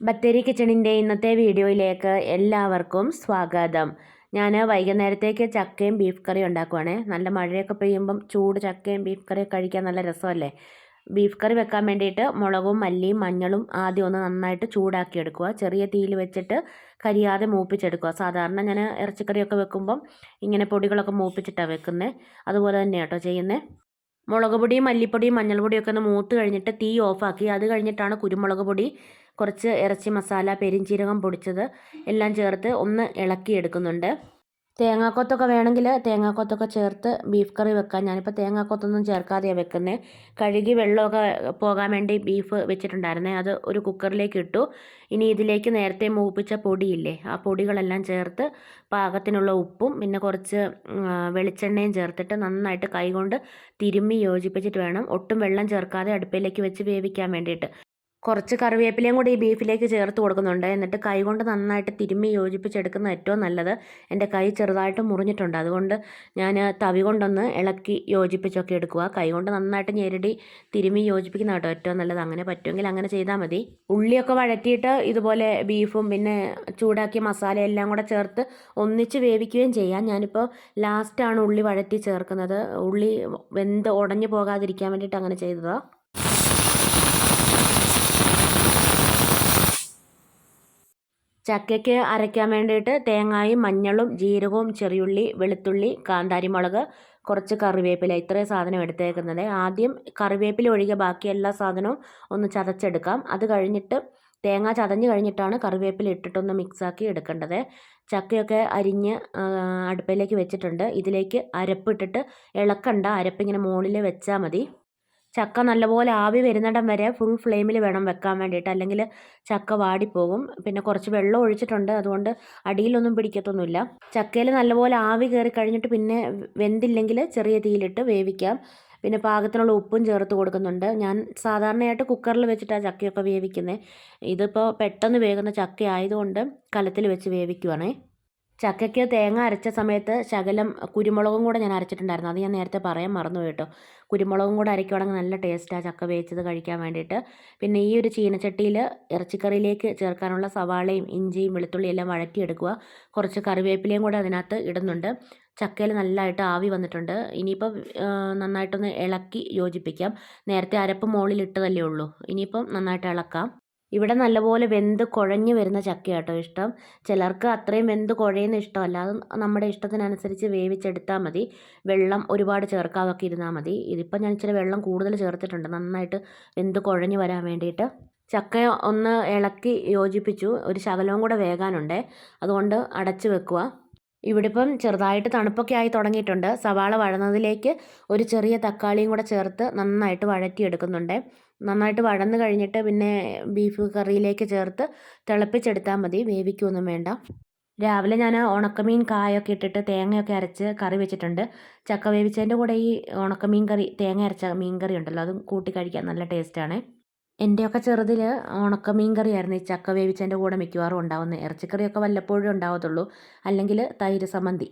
ബത്തേരി കിച്ചണിൻ്റെ ഇന്നത്തെ വീഡിയോയിലേക്ക് എല്ലാവർക്കും സ്വാഗതം. ഞാൻ വൈകുന്നേരത്തേക്ക് ചക്കയും ബീഫ് കറിയും ഉണ്ടാക്കുവാണേ. നല്ല മഴയൊക്കെ പെയ്യുമ്പം ചൂട് ചക്കയും ബീഫ് കറിയും കഴിക്കാൻ നല്ല രസമല്ലേ. ബീഫ് കറി വെക്കാൻ വേണ്ടിയിട്ട് മുളകും മല്ലിയും മഞ്ഞളും ആദ്യം ഒന്ന് നന്നായിട്ട് ചൂടാക്കി എടുക്കുക. ചെറിയ തീയിൽ വെച്ചിട്ട് കരിയാതെ മൂപ്പിച്ചെടുക്കുക. സാധാരണ ഞാൻ ഇറച്ചിക്കറിയൊക്കെ വെക്കുമ്പം ഇങ്ങനെ പൊടികളൊക്കെ മൂപ്പിച്ചിട്ടാണ് വെക്കുന്നത്. അതുപോലെ തന്നെയാണ് കേട്ടോ ചെയ്യുന്നത്. മുളക് പൊടിയും മല്ലിപ്പൊടിയും മഞ്ഞൾപ്പൊടിയൊക്കെ ഒന്ന് മൂത്ത് കഴിഞ്ഞിട്ട് തീ ഓഫാക്കി അത് കഴിഞ്ഞിട്ടാണ് കുരുമുളക് പൊടി, കുറച്ച് ഇറച്ചി മസാല, പെരിഞ്ചീരകം പൊടിച്ചത് എല്ലാം ചേർത്ത് ഒന്ന് ഇളക്കിയെടുക്കുന്നുണ്ട്. തേങ്ങാക്കൊത്തൊക്കെ വേണമെങ്കിൽ തേങ്ങാക്കൊത്തൊക്കെ ചേർത്ത് ബീഫ് കറി വെക്കാം. ഞാനിപ്പോൾ തേങ്ങാക്കൊത്തൊന്നും ചേർക്കാതെയാണ് വെക്കുന്നത്. കഴുകി വെള്ളമൊക്കെ പോകാൻ വേണ്ടി ബീഫ് വെച്ചിട്ടുണ്ടായിരുന്നേ, അത് ഒരു കുക്കറിലേക്ക് ഇട്ടു. ഇനി ഇതിലേക്ക് നേരത്തെ മൂപ്പിച്ച പൊടിയില്ലേ, ആ പൊടികളെല്ലാം ചേർത്ത് പാകത്തിനുള്ള ഉപ്പും പിന്നെ കുറച്ച് വെളിച്ചെണ്ണയും ചേർത്തിട്ട് നന്നായിട്ട് കൈകൊണ്ട് തിരുമ്മി യോജിപ്പിച്ചിട്ട് വേണം, ഒട്ടും വെള്ളം ചേർക്കാതെ അടുപ്പിലേക്ക് വെച്ച് വേവിക്കാൻ വേണ്ടിയിട്ട്. കുറച്ച് കറിവേപ്പിലയും കൂടി ഈ ബീഫിലേക്ക് ചേർത്ത് കൊടുക്കുന്നുണ്ട്. എന്നിട്ട് കൈ കൊണ്ട് നന്നായിട്ട് തിരുമ്മി യോജിപ്പിച്ചെടുക്കുന്ന ഏറ്റവും നല്ലത്. എൻ്റെ കൈ ചെറുതായിട്ട് മുറിഞ്ഞിട്ടുണ്ട്, അതുകൊണ്ട് ഞാൻ തവി കൊണ്ടൊന്ന് ഇളക്കി യോജിപ്പിച്ചൊക്കെ എടുക്കുക. കൈ കൊണ്ട് നന്നായിട്ട് ഞെരടി തിരുമ്മി യോജിപ്പിക്കുന്ന കേട്ടോ ഏറ്റവും നല്ലത്. അങ്ങനെ പറ്റുമെങ്കിൽ അങ്ങനെ ചെയ്താൽ മതി. ഉള്ളിയൊക്കെ വഴറ്റിയിട്ട് ഇതുപോലെ ബീഫും പിന്നെ ചൂടാക്കിയ മസാല എല്ലാം കൂടെ ചേർത്ത് ഒന്നിച്ച് വേവിക്കുകയും ചെയ്യാം. ഞാനിപ്പോൾ ലാസ്റ്റാണ് ഉള്ളി വഴറ്റി ചേർക്കുന്നത്. ഉള്ളി വെന്ത് ഉടഞ്ഞു പോകാതിരിക്കാൻ വേണ്ടിയിട്ട് അങ്ങനെ ചെയ്തതാണ്. ചക്കയ്ക്ക് അരയ്ക്കാൻ വേണ്ടിയിട്ട് തേങ്ങായും മഞ്ഞളും ജീരകവും ചെറിയുള്ളി വെളുത്തുള്ളി കാന്താരിമുളക് കുറച്ച് കറിവേപ്പില, ഇത്രയും സാധനം എടുത്തേക്കുന്നത്. ആദ്യം കറിവേപ്പില ഒഴികെ ബാക്കി എല്ലാ സാധനവും ഒന്ന് ചതച്ചെടുക്കാം. അത് കഴിഞ്ഞിട്ട് തേങ്ങ ചതഞ്ഞ് കഴിഞ്ഞിട്ടാണ് കറിവേപ്പില ഇട്ടിട്ടൊന്ന് മിക്സാക്കി എടുക്കേണ്ടത്. ചക്കയൊക്കെ അരിഞ്ഞ് അടുപ്പിലേക്ക് വെച്ചിട്ടുണ്ട്. ഇതിലേക്ക് അരപ്പിട്ടിട്ട് ഇളക്കണ്ട, അരപ്പിങ്ങനെ മുകളിൽ വെച്ചാൽ മതി. ചക്ക നല്ലപോലെ ആവി വരുന്നിടം വരെ ഫുൾ ഫ്ലെയിമിൽ വേണം വെക്കാൻ വേണ്ടിയിട്ട്, അല്ലെങ്കിൽ ചക്ക വാടിപ്പോകും. പിന്നെ കുറച്ച് വെള്ളം ഒഴിച്ചിട്ടുണ്ട്, അതുകൊണ്ട് അടിയിലൊന്നും പിടിക്കത്തൊന്നുമില്ല. ചക്കയിൽ നല്ലപോലെ ആവി കയറി കഴിഞ്ഞിട്ട് പിന്നെ വെന്തില്ലെങ്കിൽ ചെറിയ തീയിലിട്ട് വേവിക്കാം. പിന്നെ പാകത്തിനുള്ള ഉപ്പും ചേർത്ത് കൊടുക്കുന്നുണ്ട്. ഞാൻ സാധാരണയായിട്ട് കുക്കറിൽ വെച്ചിട്ടാണ് ചക്കയൊക്കെ വേവിക്കുന്നത്. ഇതിപ്പോൾ പെട്ടെന്ന് വേകുന്ന ചക്ക ആയതുകൊണ്ട് കലത്തിൽ വെച്ച് വേവിക്കുവാണേ. ചക്കയ്ക്ക് തേങ്ങ അരച്ച സമയത്ത് ശകലം കുരുമുളകും കൂടെ ഞാൻ അരച്ചിട്ടുണ്ടായിരുന്നു. അത് ഞാൻ നേരത്തെ പറയാൻ മറന്നു കേട്ടോ. കുരുമുളകും കൂടെ അരയ്ക്കുവാണെങ്കിൽ നല്ല ടേസ്റ്റാണ് ചക്ക വേവിച്ചത് കഴിക്കാൻ വേണ്ടിയിട്ട്. പിന്നെ ഈ ഒരു ചീനച്ചട്ടിയിൽ ഇറച്ചിക്കറിയിലേക്ക് ചേർക്കാനുള്ള സവാളയും ഇഞ്ചിയും വെളുത്തുള്ളിയും എല്ലാം വഴറ്റിയെടുക്കുക. കുറച്ച് കറിവേപ്പിലയും കൂടെ അതിനകത്ത് ഇടുന്നുണ്ട്. ചക്കയിൽ നല്ലതായിട്ട് ആവി വന്നിട്ടുണ്ട്. ഇനിയിപ്പം നന്നായിട്ടൊന്ന് ഇളക്കി യോജിപ്പിക്കാം. നേരത്തെ അരപ്പ് മുകളിൽ ഇട്ടതല്ലേ ഉള്ളൂ, ഇനിയിപ്പം നന്നായിട്ട് ഇളക്കാം. ഇവിടെ നല്ലപോലെ വെന്ത് കുഴഞ്ഞ് വരുന്ന ചക്കയാട്ടോ ഇഷ്ടം. ചിലർക്ക് അത്രയും വെന്ത് കുഴയുന്ന ഇഷ്ടമല്ല. അത് നമ്മുടെ ഇഷ്ടത്തിനനുസരിച്ച് വേവിച്ചെടുത്താൽ മതി. വെള്ളം ഒരുപാട് ചേർക്കാതൊക്കെ ഇരുന്നാൽ മതി. ഇതിപ്പോൾ ഞാൻ ഇച്ചിരി വെള്ളം കൂടുതൽ ചേർത്തിട്ടുണ്ട്, നന്നായിട്ട് വെന്ത് കുഴഞ്ഞ് വരാൻ വേണ്ടിയിട്ട്. ചക്ക ഒന്ന് ഇളക്കി യോജിപ്പിച്ചു. ഒരു ശകലവും കൂടെ വേകാനുണ്ട്, അതുകൊണ്ട് അടച്ച് വെക്കുക. ഇവിടെ ഇപ്പം ചെറുതായിട്ട് തണുപ്പൊക്കെ ആയി തുടങ്ങിയിട്ടുണ്ട്. സവാള വഴന്നതിലേക്ക് ഒരു ചെറിയ തക്കാളിയും കൂടെ ചേർത്ത് നന്നായിട്ട് വഴറ്റിയെടുക്കുന്നുണ്ട്. നന്നായിട്ട് വഴന്ന് കഴിഞ്ഞിട്ട് പിന്നെ ബീഫ് കറിയിലേക്ക് ചേർത്ത് തിളപ്പിച്ചെടുത്താൽ മതി, വേവിക്കുകയൊന്നും വേണ്ട. രാവിലെ ഞാൻ ഉണക്കമീൻ കായൊക്കെ ഇട്ടിട്ട് തേങ്ങയൊക്കെ അരച്ച് കറി വെച്ചിട്ടുണ്ട്. ചക്ക വേവിച്ചതിൻ്റെ കൂടെ ഈ ഉണക്കമീൻ കറി, തേങ്ങ അരച്ച മീൻ കറി ഉണ്ടല്ലോ, അതും കൂട്ടി കഴിക്കാൻ നല്ല ടേസ്റ്റാണ്. എൻ്റെയൊക്കെ ചെറുതിൽ ഉണക്കമീൻ കറിയായിരുന്നു ഈ ചക്ക വേവിച്ചതിൻ്റെ കൂടെ മിക്കവാറും ഉണ്ടാവുന്നത്. ഇറച്ചിക്കറിയൊക്കെ വല്ലപ്പോഴും ഉണ്ടാവത്തുള്ളൂ, അല്ലെങ്കിൽ തൈര് സമ്മന്തി.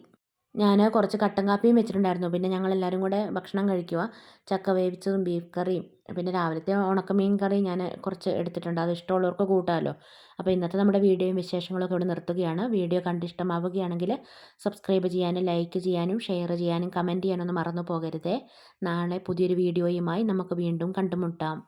ഞാൻ കുറച്ച് കട്ടൻ കാപ്പിയും വെച്ചിട്ടുണ്ടായിരുന്നു. പിന്നെ ഞങ്ങളെല്ലാവരും കൂടെ ഭക്ഷണം കഴിക്കുക. ചക്ക വേവിച്ചതും ബീഫ് കറിയും പിന്നെ രാവിലത്തെ ഉണക്കമീൻ കറി ഞാൻ കുറച്ച് എടുത്തിട്ടുണ്ട്. അത് ഇഷ്ടമുള്ളവർക്ക് കൂട്ടാമല്ലോ. അപ്പോൾ ഇന്നത്തെ നമ്മുടെ വീഡിയോയും വിശേഷങ്ങളൊക്കെ ഇവിടെ നിർത്തുകയാണ്. വീഡിയോ കണ്ടിഷ്ടമാവുകയാണെങ്കിൽ സബ്സ്ക്രൈബ് ചെയ്യാനും ലൈക്ക് ചെയ്യാനും ഷെയർ ചെയ്യാനും കമൻറ്റ് ചെയ്യാനൊന്നും മറന്നു പോകരുതേ. നാളെ പുതിയൊരു വീഡിയോയുമായി നമുക്ക് വീണ്ടും കണ്ടുമുട്ടാം.